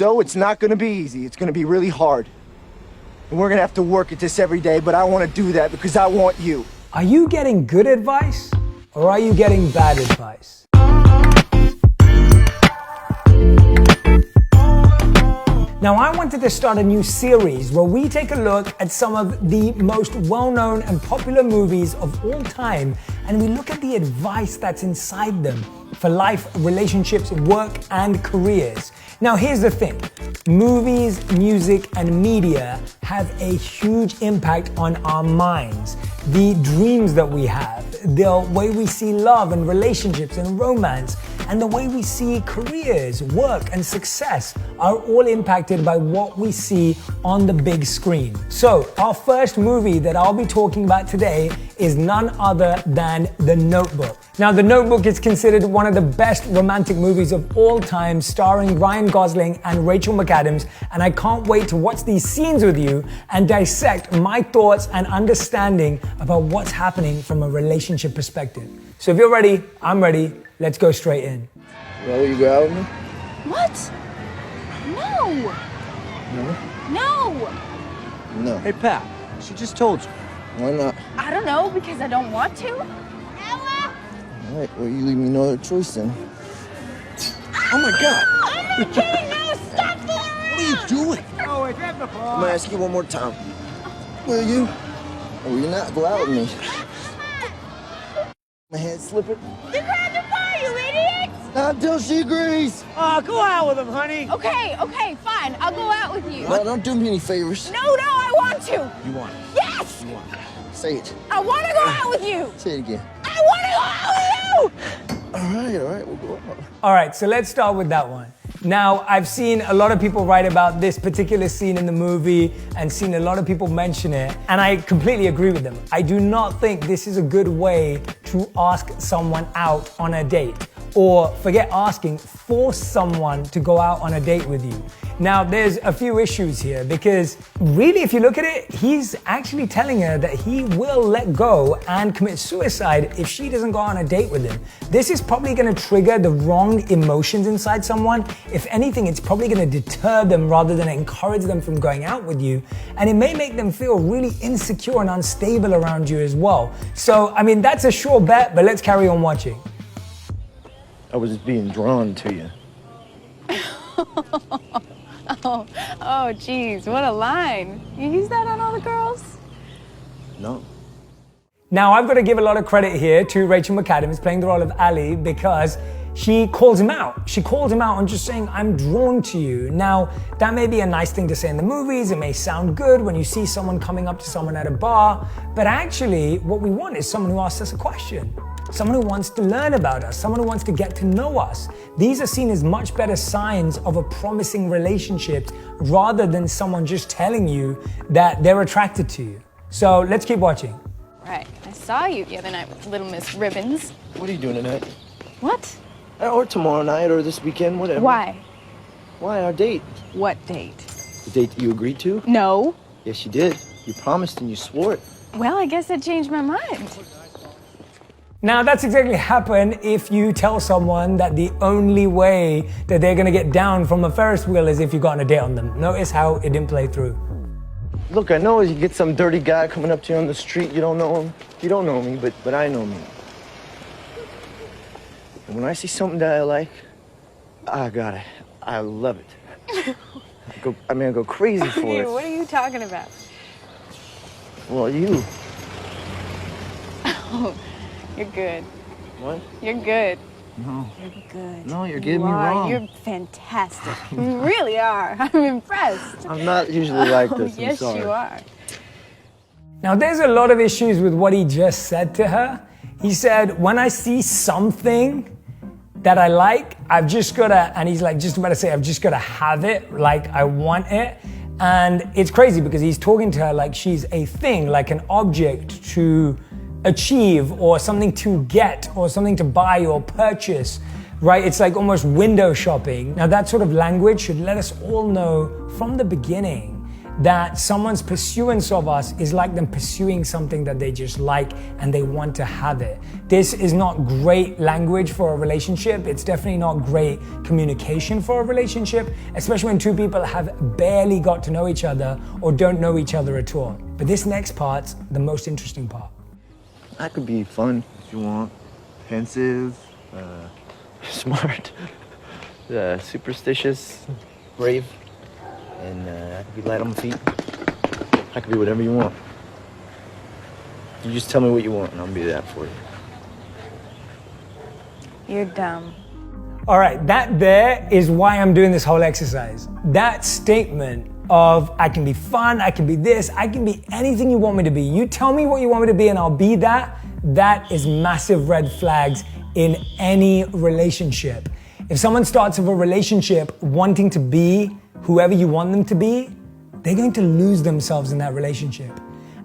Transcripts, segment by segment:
So it's not gonna be easy. It's gonna be really hard. And we're gonna have to work at this every day, but I wanna do that because I want you. Are you getting good advice or are you getting bad advice? Now, I wanted to start a new series where we take a look at some of the most well-known and popular movies of all time, and we look at the advice that's inside them for life, relationships, work, and careers. Now, here's the thing. Movies, music, and media have a huge impact on our minds, the dreams that we have, the way we see love and relationships and romance, and the way we see careers, work, and success are all impacted by what we see on the big screen. So, our first movie that I'll be talking about today is none other than The Notebook. Now, The Notebook is considered one of the best romantic movies of all time, starring Ryan Gosling and Rachel McAdams, and I can't wait to watch these scenes with you and dissect my thoughts and understanding about what's happening from a relationship perspective. So if you're ready, I'm ready. Let's go straight in. Well, will you go out with me? What? No! No? No! No. Hey, Pat, she just told you. Why not? I don't know, because I don't want to. Ella! All right, well, you leave me no other choice then. Oh my God! I'm not kidding! No, stop fooling around! What are you doing? Oh, wait, grab the ball. I'm gonna ask you one more time. Will you? Or will you not go out with me? My head slipping? You grabbed the bar, you idiot! Not until she agrees. Go out with him, honey. Okay, fine. I'll go out with you. No, don't do me any favors. No, I want to! You want it? Yes! You want it? Say it. I want to go out with you! Say it again. I want to go out with you! All right, we'll go out. All right, so let's start with that one. Now, I've seen a lot of people write about this particular scene in the movie and seen a lot of people mention it, and I completely agree with them. I do not think this is a good way to ask someone out on a date. Or forget asking, force someone to go out on a date with you. Now, there's a few issues here because really, if you look at it, he's actually telling her that he will let go and commit suicide if she doesn't go on a date with him. This is probably gonna trigger the wrong emotions inside someone. If anything, it's probably gonna deter them rather than encourage them from going out with you. And it may make them feel really insecure and unstable around you as well. So, I mean, that's a sure bet, but let's carry on watching. I was just being drawn to you. Oh, geez, what a line. You use that on all the girls? No. Now, I've got to give a lot of credit here to Rachel McAdams playing the role of Ali because she calls him out. She calls him out on just saying, I'm drawn to you. Now, that may be a nice thing to say in the movies. It may sound good when you see someone coming up to someone at a bar. But actually, what we want is someone who asks us a question. Someone who wants to learn about us, someone who wants to get to know us. These are seen as much better signs of a promising relationship rather than someone just telling you that they're attracted to you. So let's keep watching. Right. I saw you the other night with Little Miss Ribbons. What are you doing tonight? What? Or tomorrow night, or this weekend, whatever. Why? Why, our date? What date? The date that you agreed to? No. Yes, you did. You promised and you swore it. Well, I guess I changed my mind. Now, that's exactly happen if you tell someone that the only way that they're gonna get down from a Ferris wheel is if you got on a date on them. Notice how it didn't play through. Look, I know you get some dirty guy coming up to you on the street, you don't know him. You don't know me, but I know me. And when I see something that I like, I love it. I go crazy for Okay, it. what are you talking about? Well, you. Oh, you're good. What? You're good. No. You're good. No, you're getting You me are. wrong. You're fantastic. You really are. I'm impressed. I'm not usually like this. I'm Yes, sorry. you are. Now, there's a lot of issues with what he just said to her. He said, when I see something that I like, I've just gotta, and he's like just about to say, I've just gotta have it, like I want it. And it's crazy because he's talking to her like she's a thing, like an object to achieve or something to get or something to buy or purchase, right? It's like almost window shopping. Now that sort of language should let us all know from the beginning that someone's pursuance of us is like them pursuing something that they just like and they want to have it. This is not great language for a relationship. It's definitely not great communication for a relationship, especially when two people have barely got to know each other or don't know each other at all. But this next part's the most interesting part. I could be fun if you want. Pensive, smart, superstitious, brave, and I could be light on my feet. I could be whatever you want. You just tell me what you want and I'll be that for you. You're dumb. All right, that there is why I'm doing this whole exercise. That statement of I can be fun, I can be this, I can be anything you want me to be. You tell me what you want me to be and I'll be that. That is massive red flags in any relationship. If someone starts with a relationship wanting to be whoever you want them to be, they're going to lose themselves in that relationship.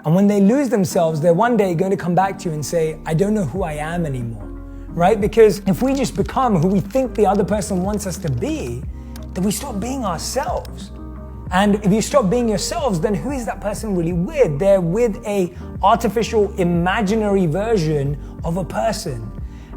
And when they lose themselves, they're one day going to come back to you and say, I don't know who I am anymore, right? Because if we just become who we think the other person wants us to be, then we stop being ourselves. And if you stop being yourselves, then who is that person really with? They're with a artificial, imaginary version of a person.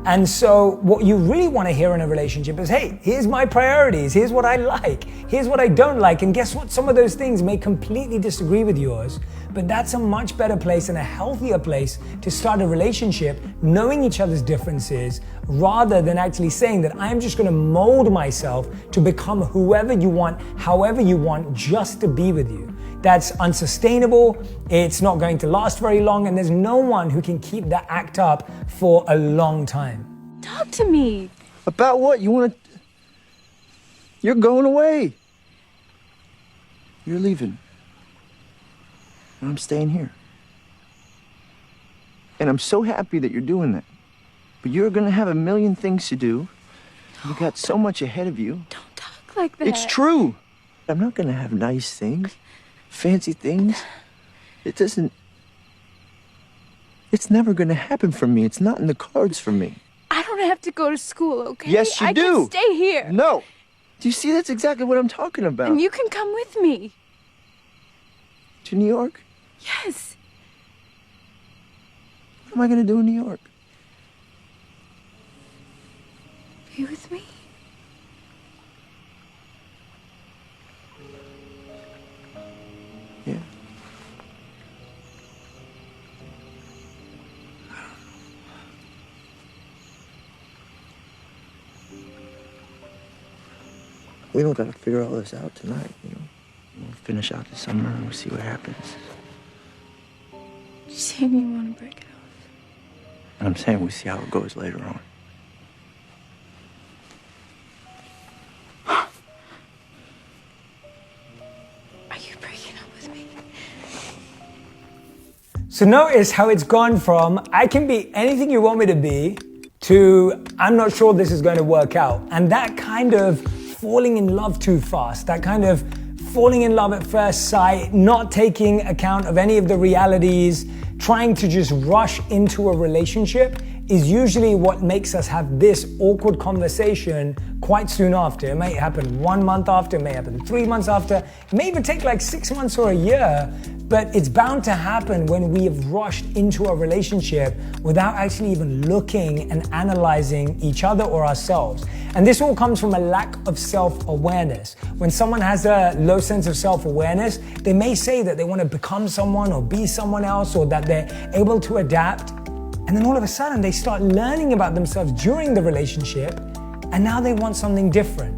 And so what you really want to hear in a relationship is, hey, here's my priorities. Here's what I like. Here's what I don't like. And guess what? Some of those things may completely disagree with yours, but that's a much better place and a healthier place to start a relationship, knowing each other's differences, rather than actually saying that I'm just going to mold myself to become whoever you want, however you want, just to be with you. That's unsustainable, it's not going to last very long, and there's no one who can keep that act up for a long time. Talk to me. About what? You want to... You're going away. You're leaving. And I'm staying here. And I'm so happy that you're doing that. But you're going to have a million things to do. You've got so much ahead of you. Don't talk like that. It's true. I'm not going to have nice things, fancy things. It's never going to happen for me. It's not in the cards for me. I don't have to go to school, okay? Yes, you I do. can stay here. No. Do you see? That's exactly what I'm talking about. And you can come with me. To New York? Yes. What am I going to do in New York? Be with me. Yeah. We don't gotta figure all this out tonight, you know. We'll finish out the summer and we'll see what happens. You saying you want to break it off? I'm saying we see how it goes later on. Are you breaking up with me? So notice how it's gone from I can be anything you want me to be to I'm not sure this is going to work out. And that kind of falling in love too fast, that kind of falling in love at first sight, not taking account of any of the realities, trying to just rush into a relationship is usually what makes us have this awkward conversation quite soon after. It may happen 1 month after, it may happen 3 months after, it may even take like 6 months or a year, but it's bound to happen when we have rushed into a relationship without actually even looking and analyzing each other or ourselves. And this all comes from a lack of self-awareness. When someone has a low sense of self-awareness, they may say that they want to become someone or be someone else, or that they're able to adapt. And then all of a sudden they start learning about themselves during the relationship, and now they want something different.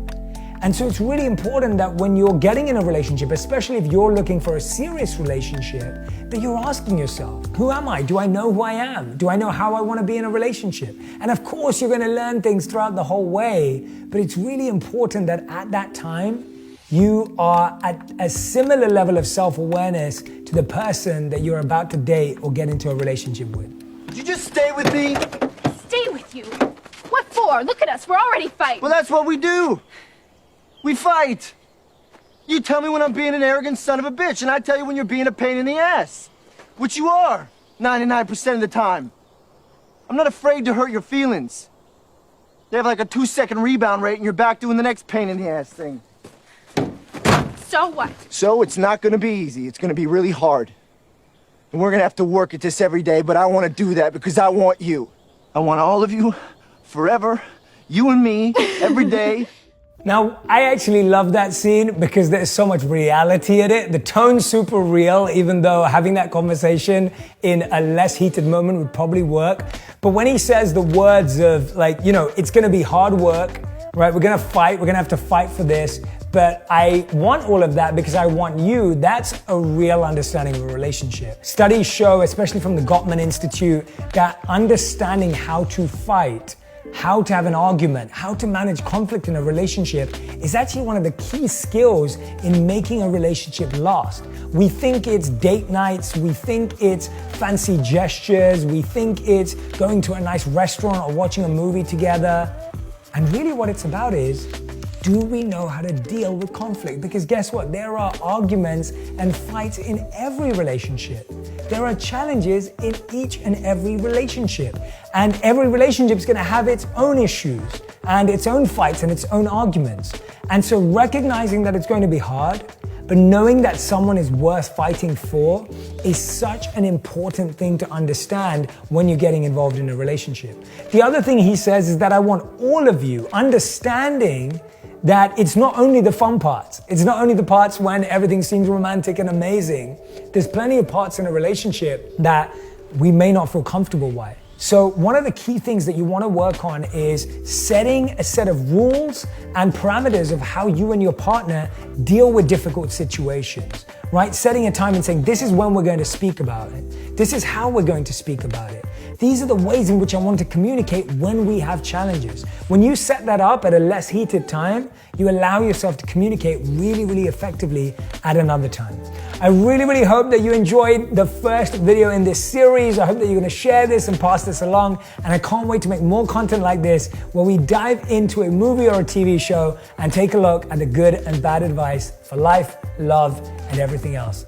And so it's really important that when you're getting in a relationship, especially if you're looking for a serious relationship, that you're asking yourself, who am I? Do I know who I am? Do I know how I want to be in a relationship? And of course, you're going to learn things throughout the whole way, but it's really important that at that time, you are at a similar level of self-awareness to the person that you're about to date or get into a relationship with. Would you just stay with me? Stay with you. What for? Look at us. We're already fighting. Well, that's what we do. We fight. You tell me when I'm being an arrogant son of a bitch, and I tell you when you're being a pain in the ass. Which you are, 99% of the time. I'm not afraid to hurt your feelings. They have like a 2-second rebound rate, and you're back doing the next pain in the ass thing. So what? So it's not gonna be easy. It's gonna be really hard. And we're gonna have to work at this every day, but I wanna do that because I want you. I want all of you, forever, you and me, every day. Now, I actually love that scene because there's so much reality in it. The tone's super real, even though having that conversation in a less heated moment would probably work. But when he says the words of like, you know, it's gonna be hard work, right? We're gonna fight, we're gonna have to fight for this, but I want all of that because I want you. That's a real understanding of a relationship. Studies show, especially from the Gottman Institute, that understanding how to fight, how to have an argument, how to manage conflict in a relationship is actually one of the key skills in making a relationship last. We think it's date nights, we think it's fancy gestures, we think it's going to a nice restaurant or watching a movie together. And really what it's about is, do we know how to deal with conflict? Because guess what? There are arguments and fights in every relationship. There are challenges in each and every relationship. And every relationship is gonna have its own issues and its own fights and its own arguments. And so recognizing that it's going to be hard, but knowing that someone is worth fighting for is such an important thing to understand when you're getting involved in a relationship. The other thing he says is that I want all of you understanding that it's not only the fun parts. It's not only the parts when everything seems romantic and amazing. There's plenty of parts in a relationship that we may not feel comfortable with. So one of the key things that you want to work on is setting a set of rules and parameters of how you and your partner deal with difficult situations, right? Setting a time and saying, this is when we're going to speak about it. This is how we're going to speak about it. These are the ways in which I want to communicate when we have challenges. When you set that up at a less heated time, you allow yourself to communicate really, really effectively at another time. I really, really hope that you enjoyed the first video in this series. I hope that you're going to share this and pass this along. And I can't wait to make more content like this where we dive into a movie or a TV show and take a look at the good and bad advice for life, love, and everything else.